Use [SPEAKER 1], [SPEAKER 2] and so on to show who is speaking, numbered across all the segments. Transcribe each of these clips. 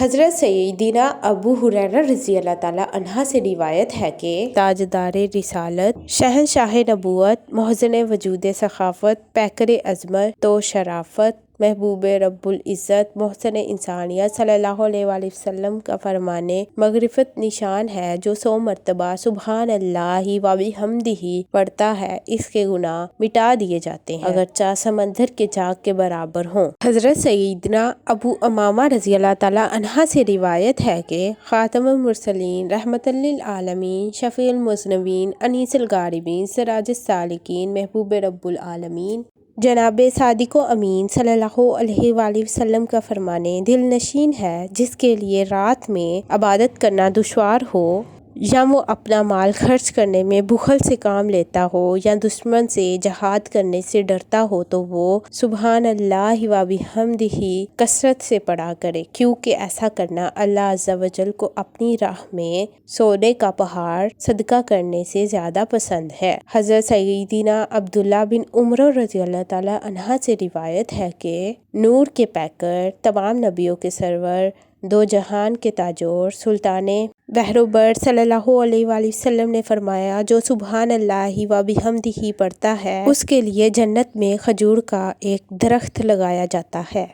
[SPEAKER 1] حضرت سیدنا ابو ہریرہ رضی اللہ تعالیٰ عنہ سے روایت ہے کہ تاجدار رسالت، شہنشاہ نبوت، محسن وجود ثقافت، پیکر عظمت تو شرافت، محبوب رب العزت، محسن انسانیت صلی اللہ علیہ وآلہ وسلم کا فرمانے مغفرت نشان ہے جو 100 مرتبہ سبحان اللہ و بحمدہ پڑھتا ہے اس کے گناہ مٹا دیے جاتے ہیں اگرچہ سمندر کے چاک کے برابر ہوں۔ حضرت سیدنا ابو امامہ رضی اللہ تعالیٰ عنہ سے روایت ہے کہ خاتم المرسلین، رحمت للعالمین، شفیع المذنبین، انیس الغاربین، سراج السالکین، محبوب رب العالمین، جناب صادق و امین صلی اللہ علیہ وآلہ وسلم کا فرمانے دل نشین ہے جس کے لیے رات میں عبادت کرنا دشوار ہو، یا وہ اپنا مال خرچ کرنے میں بخل سے کام لیتا ہو یا دشمن سے جہاد کرنے سے ڈرتا ہو تو وہ سبحان اللہ و بحمدہ کثرت سے پڑھا کرے، کیونکہ ایسا کرنا اللہ عز و جل کو اپنی راہ میں سونے کا پہاڑ صدقہ کرنے سے زیادہ پسند ہے۔ حضرت سیدنا عبداللہ بن عمر رضی اللہ تعالیٰ عنہ سے روایت ہے کہ نور کے پیکر، تمام نبیوں کے سرور، دو جہان کے تاجور، سلطان بحر و بر صلی اللہ علیہ وآلہ وسلم نے فرمایا جو سبحان اللہ و بحمدہ پڑھتا ہے اس کے لیے جنت میں کھجور کا ایک درخت لگایا جاتا ہے۔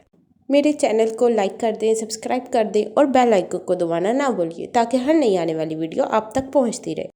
[SPEAKER 1] میرے چینل کو لائک کر دیں، سبسکرائب کر دیں اور بیل آئیکن کو دبانا نہ بھولیے تاکہ ہر نئی آنے والی ویڈیو آپ تک پہنچتی رہے۔